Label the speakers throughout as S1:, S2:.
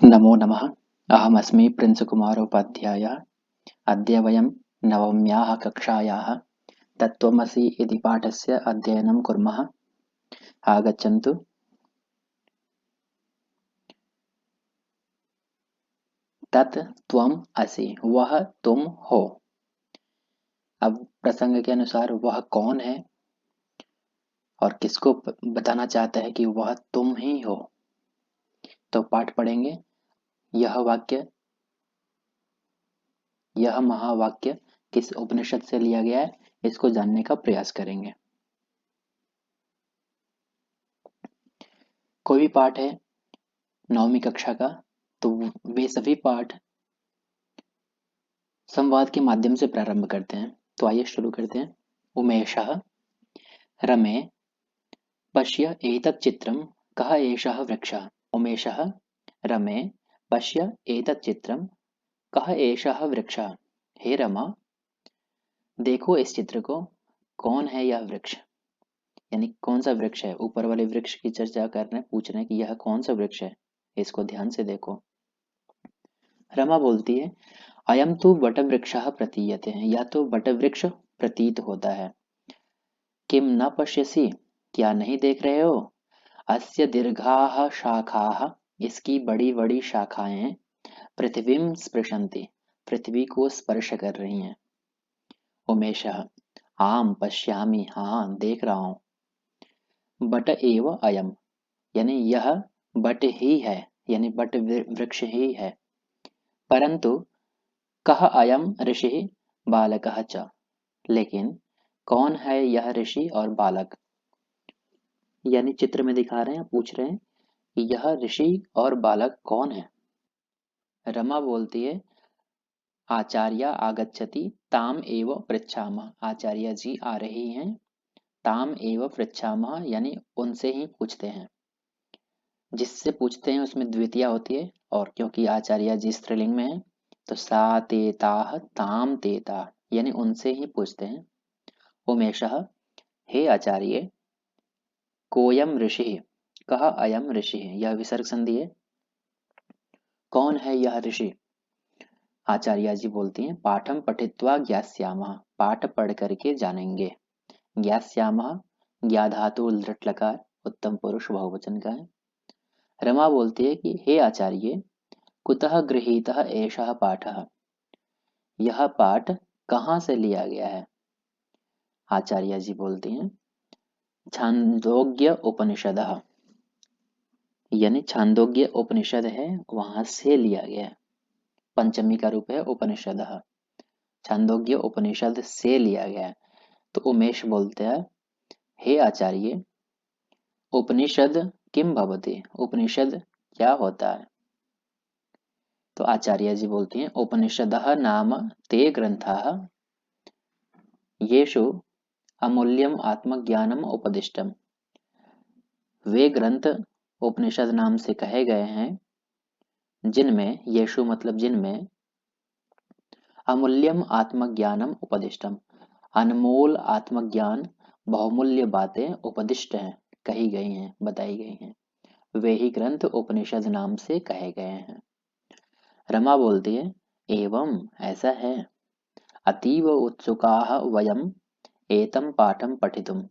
S1: नमो नमः। अहमस्मि प्रिन्सकुमारोपाध्यायः। अद्य वयं नवम्याः कक्षायाः तत्त्वमसि इति पाठस्य अध्ययनं कुर्मः। आगच्छन्तु। तत् त्वम् असि, वह तुम हो। अब प्रसंग के अनुसार वह कौन है और किसको बताना चाहता है कि वह तुम ही हो। तो पाठ पढ़ेंगे। यह वाक्य, यह महावाक्य किस उपनिषद से लिया गया है, इसको जानने का प्रयास करेंगे। कोई भी पाठ है नौवीं कक्षा का, तो वे सभी पाठ संवाद के माध्यम से प्रारंभ करते हैं। तो आइए शुरू करते हैं। उमेशः रमे पश्य एतत् चित्रं कः एषः वृक्षः। उमेशः रमे पश्य एतत् चित्रं कः एषः वृक्षः। हे रमा, देखो इस चित्र को, कौन है यह वृक्ष। यानी कौन सा वृक्ष है। ऊपर वाले वृक्ष की चर्चा कर रहे हैं, पूछ रहे हैं कि यह कौन सा वृक्ष है, इसको ध्यान से देखो। रमा बोलती है, अयम तो वटवृक्षः प्रतीयते हैं, या तो वटवृक्ष प्रतीत होता है। किम न पश्यसि, क्या नहीं देख रहे हो। अस्य दीर्घाः शाखाः, इसकी बड़ी बड़ी शाखाएं पृथ्वीं स्पृशन्ति, पृथ्वी को स्पर्श कर रही हैं। उमेशः आम पश्यामि, हाँ देख रहा हूं। बट एव अयम, यानी यह बट ही है, यानी बट वृक्ष ही है। परंतु कः अयम ऋषि बालकः च, लेकिन कौन है यह ऋषि और बालक। यानी चित्र में दिखा रहे हैं, पूछ रहे हैं कि यह ऋषि और बालक कौन है। रमा बोलती है, आचार्य आगच्छति ताम एव पृच्छामः, आचार्य जी आ रही हैं। ताम एव पृच्छामः, यानी उनसे ही पूछते हैं। जिससे पूछते हैं उसमें द्वितीया होती है, और क्योंकि आचार्य जी स्त्रीलिंग में है तो सा तेताह ताम तेता, यानी उनसे ही पूछते हैं। उमेशः हे आचार्य, कोयम ऋषि, कह अयम ऋषि, यह विसर्ग संधि है। कौन है यह ऋषि। आचार्य जी बोलती हैं, पाठम पठित्वा ज्ञास्यामः, पाठ पढ़ करके जानेंगे। ज्ञास्यामः, ज्ञा धातु लृट लकार उत्तम पुरुष बहुवचन का है। रमा बोलती है कि हे आचार्य, कुतः गृहीतः एषः पाठः, यह पाठ कहाँ से लिया गया है। आचार्य जी बोलती हैं, छांदोग्य उपनिषदः, यानी छांदोग्य उपनिषद है, वहां से लिया गया है। पंचमी का रूप है उपनिषदः, छांदोग्य उपनिषद से लिया गया है। तो उमेश बोलते हैं, हे आचार्य, उपनिषद किम भवति, उपनिषद क्या होता है। तो आचार्य जी बोलती हैं, उपनिषदः नाम ते ग्रंथाः येषु अमूल्यम आत्मज्ञानम उपदिष्टम। वे ग्रंथ उपनिषद नाम से कहे गए हैं जिनमें, येषु मतलब जिनमें, अमूल्यम आत्मज्ञानम उपदिष्टम, अनमोल आत्मज्ञान बहुमूल्य बातें उपदिष्ट हैं, कही गई हैं, बताई गई हैं। वे ही ग्रंथ उपनिषद नाम से कहे गए हैं। रमा बोलती है, एवं ऐसा है। अतीव उत्सुकाः वयम एतम पाठम पठितुम,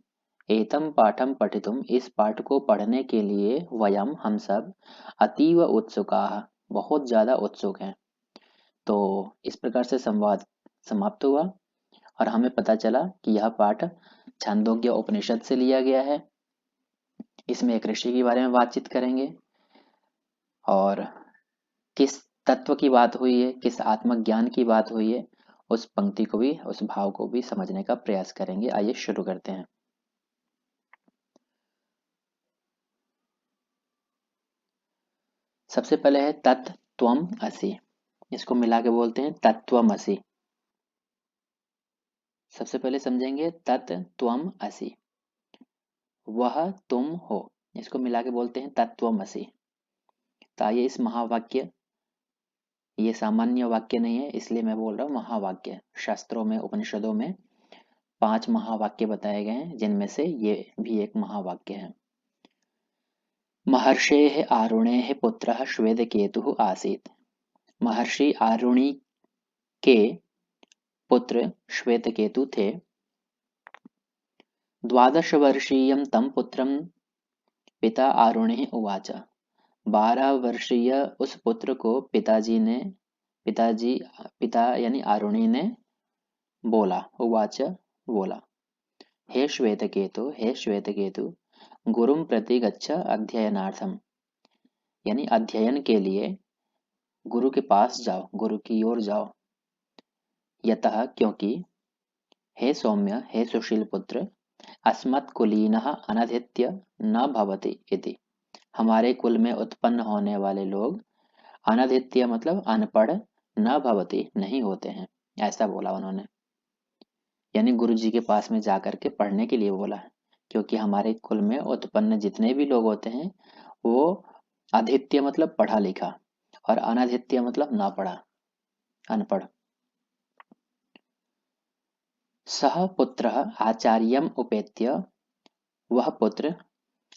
S1: एतम पाठम पठितुम, इस पाठ को पढ़ने के लिए वयम हम सब अतीव उत्सुकाः, बहुत ज्यादा उत्सुक हैं। तो इस प्रकार से संवाद समाप्त हुआ और हमें पता चला कि यह पाठ छांदोग्य उपनिषद से लिया गया है। इसमें एक ऋषि के बारे में बातचीत करेंगे और किस तत्व की बात हुई है, किस आत्मज्ञान की बात हुई है, उस पंक्ति को भी, उस भाव को भी समझने का प्रयास करेंगे। आइए शुरू करते हैं। सबसे पहले है तत् त्वम असि, इसको मिला के बोलते हैं तत्त्वमसि। सबसे पहले समझेंगे तत् त्वम असि, वह तुम हो, इसको मिला के बोलते हैं तत्त्वमसि। तो आइए इस महावाक्य, ये सामान्य वाक्य नहीं है इसलिए मैं बोल रहा हूँ महावाक्य। शास्त्रों में, उपनिषदों में 5 महावाक्य बताए गए हैं, जिनमें से ये भी एक महावाक्य है। महर्षेः आरुणेः पुत्रः श्वेतकेतुः आसीत्। महर्षि आरुणि के पुत्र श्वेतकेतु थे। 12 वर्षीयं तं पुत्रं पिता आरुणिः उवाच। 12 वर्षीय उस पुत्र को पिता यानी आरुणि ने बोला, उवाच बोला, हे श्वेतकेतु, गुरुं प्रति गच्छ अध्ययनार्थम, यानी अध्ययन के लिए गुरु के पास जाओ, गुरु की ओर जाओ। यतः क्योंकि, हे सौम्य, हे सुशील पुत्र, अस्मत्कुलीनः अनधित्य न भवति इति, हमारे कुल में उत्पन्न होने वाले लोग अनधित्य मतलब अनपढ़, न भवति नहीं होते हैं, ऐसा बोला उन्होंने। यानी गुरु जी के पास में जाकर के पढ़ने के लिए बोला है, क्योंकि हमारे कुल में उत्पन्न जितने भी लोग होते हैं वो अधित्य मतलब पढ़ा लिखा और अनधित्य मतलब ना पढ़ा, अनपढ़। सह पुत्र आचार्यम उपेत्य, वह पुत्र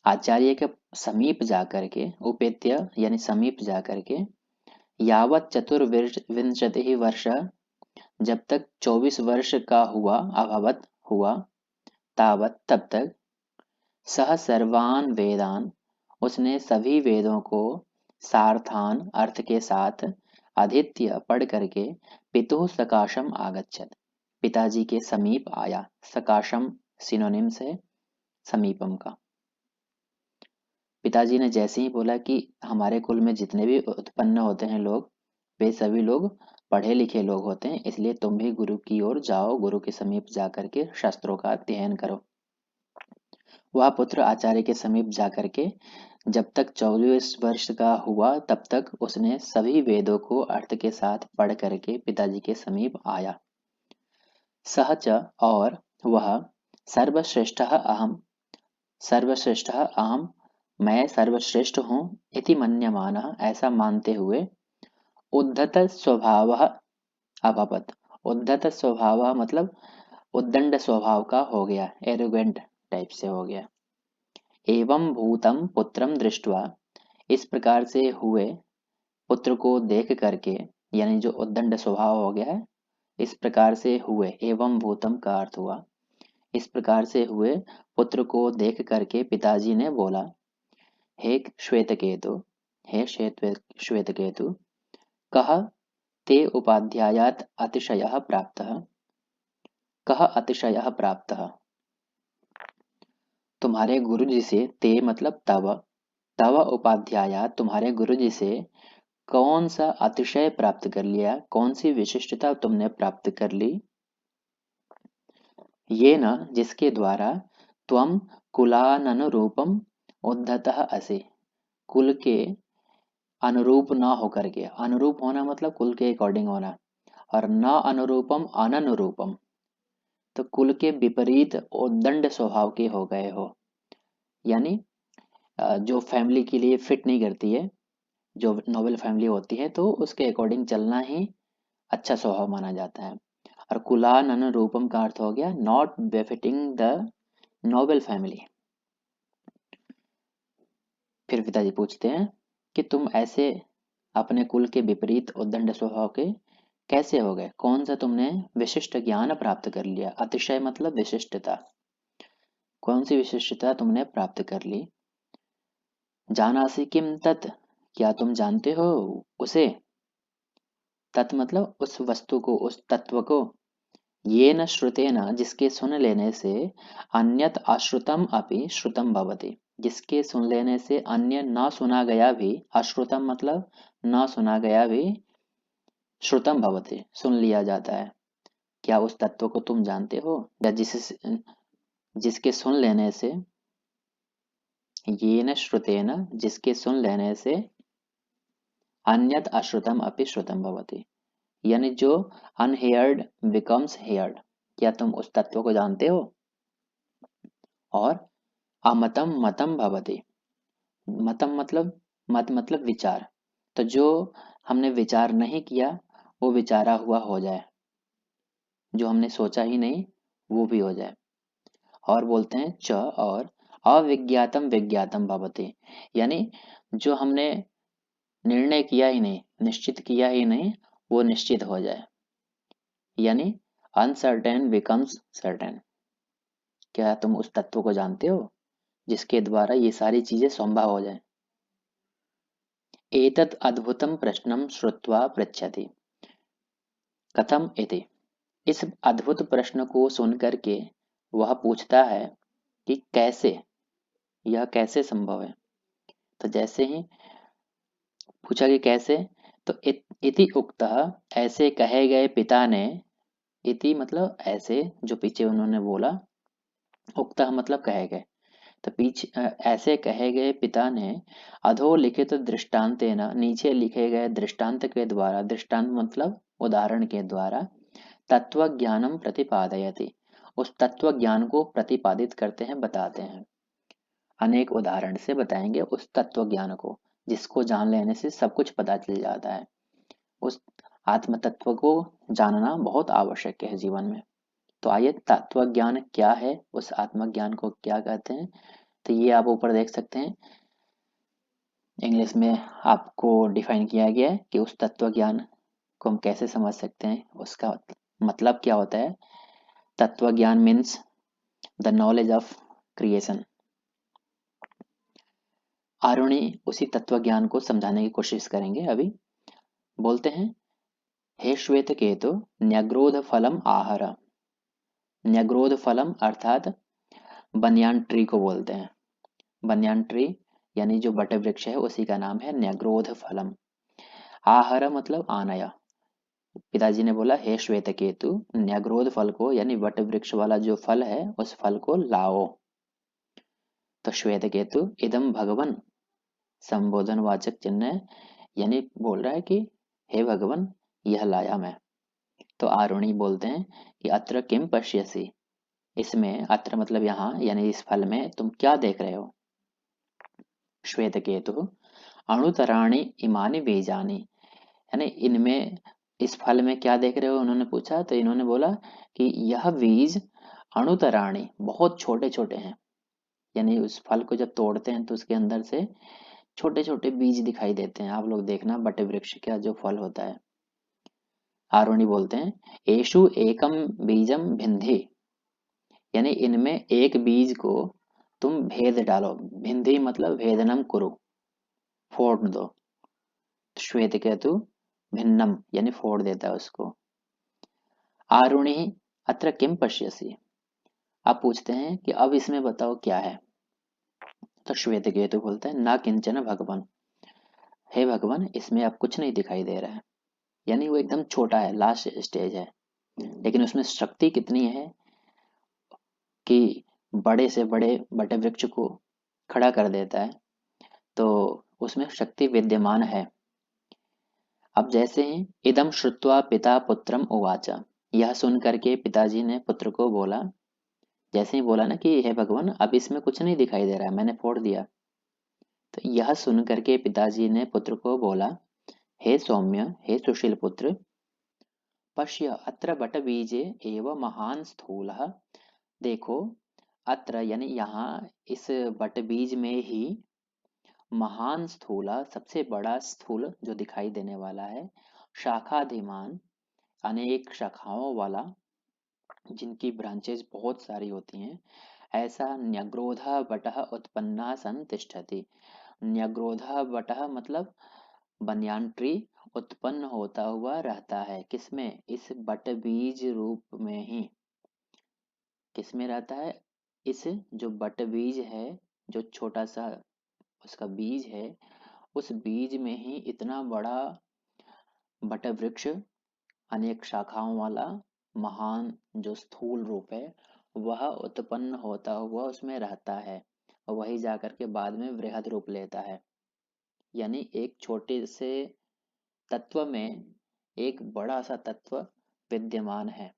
S1: आचार्य के समीप जाकर के, उपेत्य यानी समीप जाकर के, यावत चतुर्विंशति वर्ष, जब तक 24 वर्ष का हुआ, अभवत हुआ, तावत तब तक, सह सर्वान वेदान, उसने सभी वेदों को सार्थान अर्थ के साथ अधीत्य पढ़ करके, पितुः सकाशम आगच्छत, पिताजी के समीप आया। सकाशम सिनोनिम्स है समीपम का। पिताजी ने जैसे ही बोला कि हमारे कुल में जितने भी उत्पन्न होते हैं लोग, वे सभी लोग पढ़े लिखे लोग होते हैं, इसलिए तुम भी गुरु की ओर जाओ, गुरु के समीप जाकर के शास्त्रों का अध्ययन करो। वह पुत्र आचार्य के समीप जाकर के जब तक 24 वर्ष का हुआ तब तक उसने सभी वेदों को अर्थ के साथ पढ़ करके पिताजी के समीप आया। सहच, और वह, सर्वश्रेष्ठ अहम, मैं सर्वश्रेष्ठ हूँ, इति मन्यमानः, ऐसा मानते हुए, उद्धत स्वभावः अभवत। उद्धत स्वभाव मतलब उद्दंड स्वभाव का हो गया, एरोगेंट टाइप से हो गया। एवं भूतम पुत्रम दृष्ट्वा, इस प्रकार से हुए पुत्र को देख करके, यानी जो उद्दंड स्वभाव हो गया है, इस प्रकार से हुए, एवं भूतम का अर्थ हुआ इस प्रकार से हुए पुत्र को देख करके पिताजी ने बोला, हे श्वेतकेतु, हे श्वेतकेतु, कह ते उपाध्यायात अतिशयः प्राप्तः, कह अतिशयः प्राप्तः, तुम्हारे गुरुजी से, ते मतलब तव, तव उपाध्याया, तुम्हारे गुरुजी से कौन सा अतिशय प्राप्त कर लिया, कौन सी विशिष्टता तुमने प्राप्त कर ली। ये न, जिसके द्वारा, त्वम कुलाननुरूपम उद्धतः असि, कुल के अनुरूप न होकर के, अनुरूप होना मतलब कुल के अकॉर्डिंग होना, और न अनुरूपम अननुरूपम, तो कुल के विपरीत उद्दंड स्वभाव के हो गए हो, यानी जो फैमिली के लिए फिट नहीं करती है, जो नोबल फैमिली होती है, तो उसके अकॉर्डिंग चलना ही अच्छा स्वभाव माना जाता है। और कुलानन रूपम का अर्थ हो गया not befitting the Nobel family. फिर पिताजी पूछते हैं कि तुम ऐसे अपने कुल के विपरीत उद्दंड स्वभाव के कैसे हो गए, कौन सा तुमने विशिष्ट ज्ञान प्राप्त कर लिया। अतिशय मतलब विशिष्टता, कौन सी विशिष्टता तुमने प्राप्त कर ली। जानासि किम तत्, क्या तुम जानते हो उसे। तत् मतलब उस वस्तु को, उस तत्व को। ये न श्रुतेन, जिसके सुन लेने से, अन्यत अश्रुतम अपि श्रुतम भवति, जिसके सुन लेने से अन्य न सुना गया भी, अश्रुतम मतलब न सुना गया भी, श्रुतम भवति सुन लिया जाता है। क्या उस तत्व को तुम जानते हो, या जिसके सुन लेने से, ये न श्रुतेन, जिसके सुन लेने से, अन्यत अश्रुतम अपि श्रुतम भवति, यानी जो अनहेयर्ड बिकम्स हेयर्ड, क्या तुम उस तत्व को जानते हो। और अमतम मतम भवति, मतम मतलब, मत मतलब विचार, तो जो हमने विचार नहीं किया वो विचारा हुआ हो जाए, जो हमने सोचा ही नहीं वो भी हो जाए। और बोलते हैं च, और अविज्ञातम विज्ञातम भवति, यानी जो हमने निर्णय किया ही नहीं, निश्चित किया ही नहीं, वो निश्चित हो जाए, यानी अनसर्टेन बिकम्स सर्टेन। क्या तुम उस तत्व को जानते हो जिसके द्वारा ये सारी चीजें संभव हो जाए? एतत् अद्भुतं प्रश्नं श्रुत्वा पृच्छति कथम इति। इस अद्भुत प्रश्न को सुनकर के वह पूछता है कि कैसे, यह कैसे संभव है। तो जैसे ही पूछा कि कैसे, तो इति उक्तः, ऐसे कहे गए पिता ने, इति मतलब ऐसे, जो पीछे उन्होंने बोला, उक्तः मतलब कहे गए, तो पीछे ऐसे कहे गए पिता ने अधोलिखित दृष्टांतेन, नीचे लिखे गए दृष्टांत के द्वारा, दृष्टांत मतलब उदाहरण के द्वारा, तत्व ज्ञानम प्रतिपादयति, उस तत्व ज्ञान को प्रतिपादित करते हैं, बताते हैं। अनेक उदाहरण से बताएंगे उस तत्व ज्ञान को, जिसको जान लेने से सब कुछ पता चल जाता है। उस आत्म तत्व को जानना बहुत आवश्यक है जीवन में। तो आइए, तत्व ज्ञान क्या है, उस आत्मज्ञान को क्या कहते हैं, तो ये आप ऊपर देख सकते हैं। इंग्लिश में आपको डिफाइन किया गया है कि उस तत्व ज्ञान को हम कैसे समझ सकते हैं, उसका मतलब क्या होता है। तत्व ज्ञान means the knowledge of creation. Aruni उसी तत्व ज्ञान को समझाने की कोशिश करेंगे अभी। बोलते हैं, हे श्वेत केतु, न्यग्रोध फलम आहर। न्यग्रोध फलम अर्थात बनियान ट्री को बोलते हैं। बनियान ट्री यानी जो बट वृक्ष है, उसी का नाम है न्यग्रोध फलम। आहर मतलब आनय। पिताजी ने बोला, हे श्वेत केतु, न्यग्रोध फल को यानी वट वृक्ष वाला जो फल है, उस फल को लाओ। तो श्वेत केतु इदम भगवन, संबोधन वाचक चिन्ह है, यानी बोल रहा है कि हे भगवान, यह लाया मैं। तो आरुणि बोलते हैं कि अत्र किम पश्यसि, इसमें अत्र मतलब यहाँ, यानी इस फल में तुम क्या देख रहे हो। श्वेत केतु अणुतराणि इमानि बीजानि, यानी इनमें, इस फल में क्या देख रहे हो, उन्होंने पूछा। तो इन्होंने बोला कि यह बीज अणुतराणि, बहुत छोटे छोटे हैं, यानी उस फल को जब तोड़ते हैं तो उसके अंदर से छोटे छोटे बीज दिखाई देते हैं। आप लोग देखना बट वृक्ष का जो फल होता है। आरुणि बोलते हैं, एषु एकम बीजम भिन्धि, यानी इनमें एक बीज को तुम भेद डालो। भिन्धि मतलब भेदनम कुरु, फोड़ दो। श्वेत केतु भिन्नम यानी फोड़ देता है उसको। आरुणि अत्र किम पश्यसि, आप पूछते हैं कि अब इसमें बताओ क्या है। तो श्वेत केतु बोलते हैं, ना किंचन भगवान, हे भगवान, इसमें अब कुछ नहीं दिखाई दे रहा है। यानी वो एकदम छोटा है, लास्ट स्टेज है, लेकिन उसमें शक्ति कितनी है कि बड़े से बड़े बटे वृक्ष को खड़ा कर देता है। तो उसमें शक्ति विद्यमान है। अब जैसे ही इदम श्रुत्वा पिता पुत्रम उवाच, यह सुन करके पिताजी ने पुत्र को बोला। जैसे ही बोला ना कि हे भगवान, अब इसमें कुछ नहीं दिखाई दे रहा है, मैंने फोड़ दिया। तो यह सुन करके पिताजी ने पुत्र को बोला, हे सौम्य, हे सुशील पुत्र, पश्य अत्र बटबीजे एव महान स्थूलः, देखो, अत्र यानी यहाँ, इस बटबीज में ही, महान स्थूला सबसे बड़ा स्थूल जो दिखाई देने वाला है, शाखाधिमान अनेक शाखाओं वाला, जिनकी ब्रांचेस बहुत सारी होती हैं, ऐसा न्यग्रोधा बटः उत्पन्ना सन तिष्ठति। न्यग्रोधा बटः मतलब बनियान ट्री उत्पन्न होता हुआ रहता है। किसमें? इस बट बीज रूप में ही। किसमें रहता है? इस जो बट बीज है, जो छोटा सा उसका बीज है, उस बीज में ही इतना बड़ा बट वृक्ष, अनेक शाखाओं वाला महान जो स्थूल रूप है, वह उत्पन्न होता हुआ उसमें रहता है, और वही जाकर के बाद में वृहद रूप लेता है। यानी एक छोटे से तत्व में एक बड़ा सा तत्व विद्यमान है।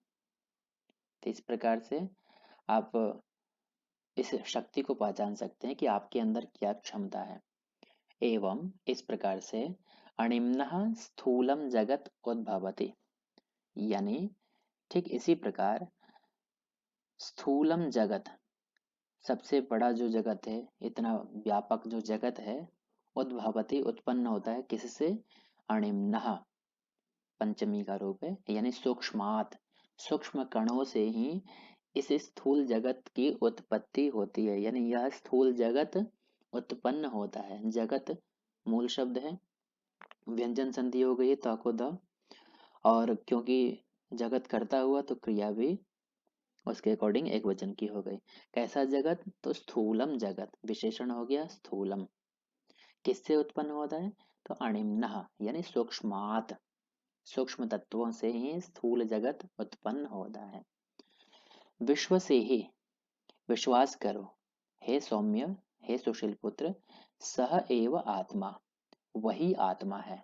S1: तो इस प्रकार से आप इस शक्ति को पहचान सकते हैं कि आपके अंदर क्या क्षमता है। एवं इस प्रकार से अणिम्नः स्थूलम जगत उद्भवति, यानी ठीक इसी प्रकार स्थूलम जगत, सबसे बड़ा जो जगत है, इतना व्यापक जो जगत है, उद्भवती उत्पन्न होता है किससे? अणिम्नः, पंचमी का रूप है, यानी सूक्ष्मात, सूक्ष्म कणों से ही इस स्थूल जगत की उत्पत्ति होती है। यानी यह स्थूल जगत उत्पन्न होता है। जगत मूल शब्द है, व्यंजन संधि हो गई है त को द, और क्योंकि जगत करता हुआ तो क्रिया भी उसके अकॉर्डिंग एक वचन की हो गई। कैसा जगत? तो स्थूलम जगत, विशेषण हो गया स्थूलम। किससे उत्पन्न होता है? तो अणिम्नः, यानी सूक्ष्मात, सूक्ष्म तत्वों से ही स्थूल जगत उत्पन्न होता है। विश्व से ही, विश्वास करो हे सौम्य, हे सुशील पुत्र, सह एव आत्मा, वही आत्मा है।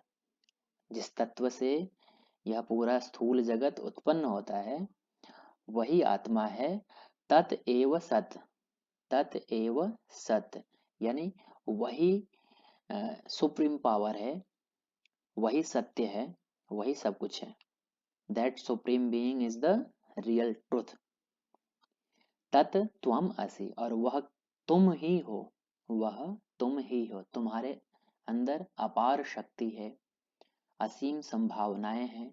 S1: जिस तत्व से यह पूरा स्थूल जगत उत्पन्न होता है वही आत्मा है। तत एव सत, तत एव सत, यानी वही सुप्रीम पावर है, वही सत्य है, वही सब कुछ है। That supreme being is the real truth. तत् त्वम असि, और वह तुम ही हो, वह तुम ही हो। तुम्हारे अंदर अपार शक्ति है, असीम संभावनाएं हैं,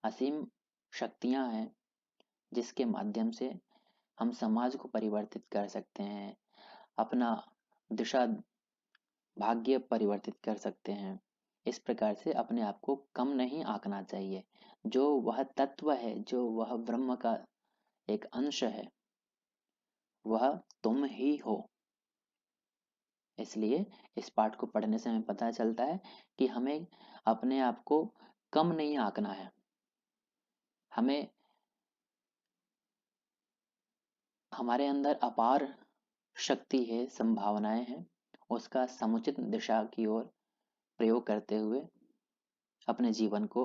S1: असीम शक्तियां हैं, जिसके माध्यम से हम समाज को परिवर्तित कर सकते हैं, अपना दिशा भाग्य परिवर्तित कर सकते हैं। इस प्रकार से अपने आप को कम नहीं आंकना चाहिए। जो वह तत्व है, जो वह ब्रह्म का एक अंश है, वह तुम ही हो। इसलिए इस पाठ को पढ़ने से हमें पता चलता है कि हमें अपने आप को कम नहीं आंकना है। हमें, हमारे अंदर अपार शक्ति है, संभावनाएं हैं, उसका समुचित दिशा की ओर प्रयोग करते हुए अपने जीवन को,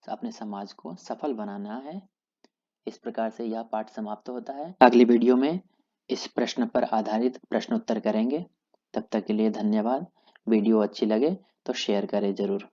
S1: अपने समाज को सफल बनाना है। इस प्रकार से यह पाठ समाप्त होता है। अगली वीडियो में इस प्रश्न पर आधारित प्रश्नोत्तर करेंगे। तब तक के लिए धन्यवाद। वीडियो अच्छी लगे तो शेयर करें जरूर।